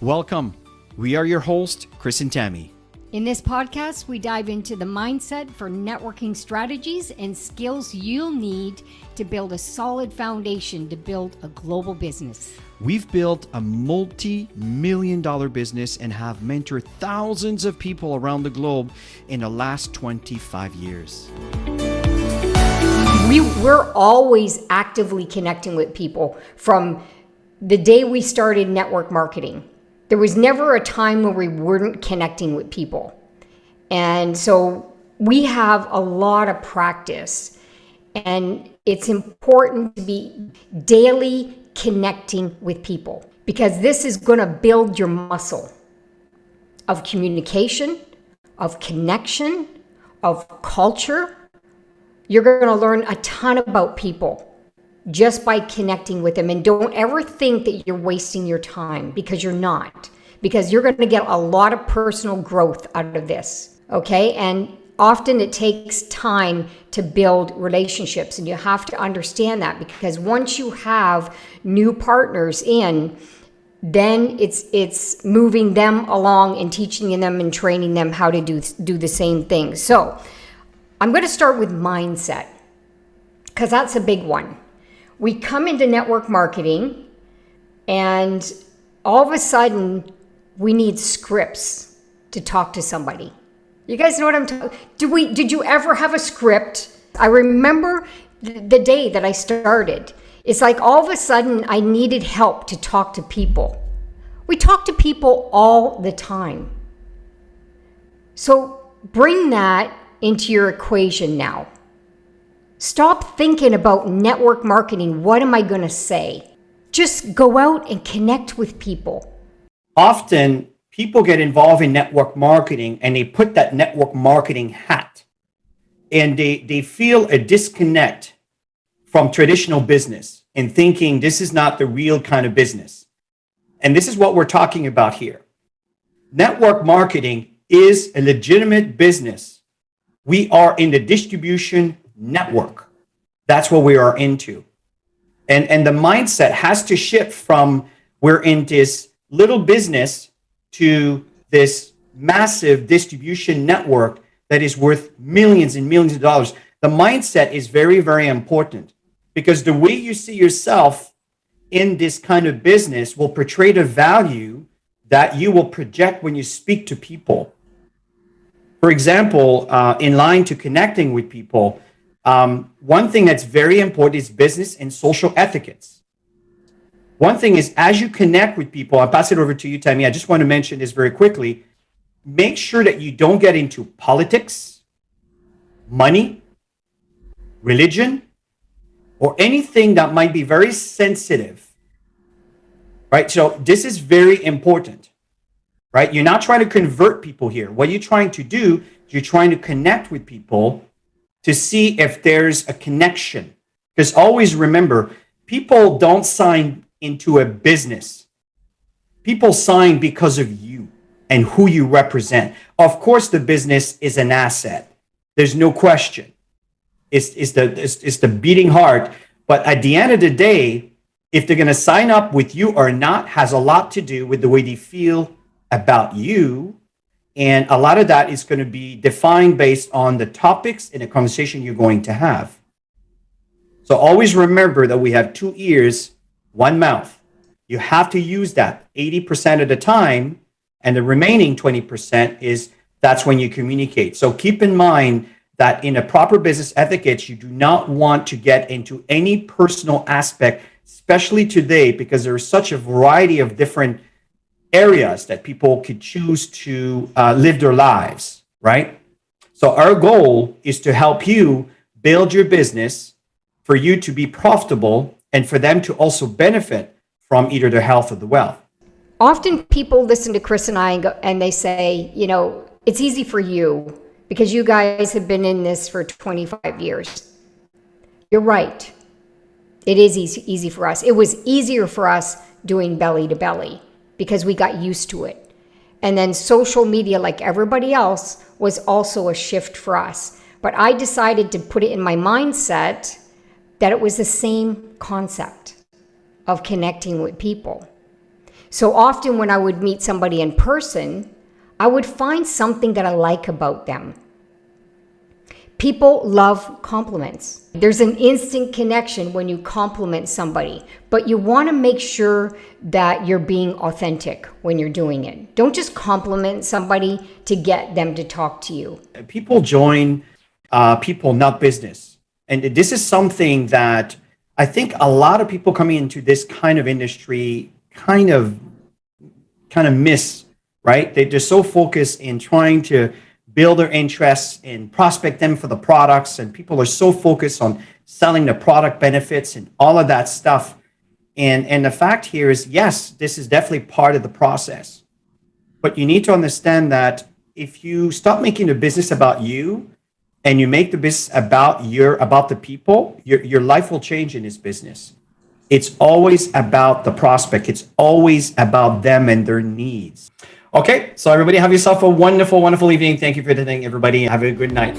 Welcome. We are your hosts, Chris and Tammy. In this podcast, we dive into the mindset for networking strategies and skills you'll need to build a solid foundation to build a global business. We've built a multi-million-dollar business and have mentored thousands of people around the globe in the last 25 years. We're always actively connecting with people from the day we started network marketing. There was never a time where we weren't connecting with people. And so we have a lot of practice, and it's important to be daily connecting with people because this is going to build your muscle of communication, of connection, of culture. You're going to learn a ton about people just by connecting with them. And don't ever think that you're wasting your time, because you're not, because you're going to get a lot of personal growth out of this. Okay. And often it takes time to build relationships, and you have to understand that, because once you have new partners in, then it's moving them along and teaching them and training them how to do the same thing. So I'm going to start with mindset, because that's a big one. We come into network marketing and all of a sudden we need scripts to talk to somebody. You guys know what I'm talking about? Did you ever have a script? I remember the day that I started. It's like all of a sudden I needed help to talk to people. We talk to people all the time. So bring that into your equation now. Stop thinking about network marketing. What am I going to say? Just go out and connect with people. Often people get involved in network marketing and they put that network marketing hat, and they feel a disconnect from traditional business and thinking this is not the real kind of business. And this is what we're talking about here. Network marketing is a legitimate business. We are in the distribution network. That's what we are into. And the mindset has to shift from we're in this little business to this massive distribution network that is worth millions and millions of dollars. The mindset is very, very important, because the way you see yourself in this kind of business will portray the value that you will project when you speak to people. For example, in line to connecting with people, one thing that's very important is business and social etiquettes. One thing is, as you connect with people, I'll pass it over to you, Tammy. I just want to mention this very quickly. Make sure that you don't get into politics, money, religion, or anything that might be very sensitive, right? So this is very important, right? You're not trying to convert people here. What you're trying to do, you're trying to connect with people to see if there's a connection. Because always remember, people don't sign into a business. People sign because of you and who you represent. Of course, the business is an asset. There's no question. It's the beating heart. But at the end of the day, if they're going to sign up with you or not has a lot to do with the way they feel about you. And a lot of that is going to be defined based on the topics in a conversation you're going to have. So always remember that we have 2 ears, 1 mouth. You have to use that 80% of the time, and the remaining 20% that's when you communicate. So keep in mind that in a proper business etiquette, you do not want to get into any personal aspect, especially today, because there is such a variety of different areas that people could choose to live their lives, right? So our goal is to help you build your business, for you to be profitable, and for them to also benefit from either the health or the wealth. Often people listen to Chris and I and they say, you know, it's easy for you because you guys have been in this for 25 years. You're right. It is easy for us. It was easier for us doing belly to belly because we got used to it. And then social media, like everybody else, was also a shift for us. But I decided to put it in my mindset that it was the same concept of connecting with people. So often when I would meet somebody in person, I would find something that I like about them. People love compliments. There's an instant connection when you compliment somebody, but you want to make sure that you're being authentic when you're doing it. Don't just compliment somebody to get them to talk to you. People join people, not business. And this is something that I think a lot of people coming into this kind of industry kind of miss, right? They're so focused in trying to build their interests and prospect them for the products, and people are so focused on selling the product benefits and all of that stuff. And the fact here is, yes, this is definitely part of the process, but you need to understand that if you stop making the business about you and you make the business about the people, your life will change in this business. It's always about the prospect. It's always about them and their needs. Okay, so everybody have yourself a wonderful, wonderful evening. Thank you for attending, everybody. Have a good night.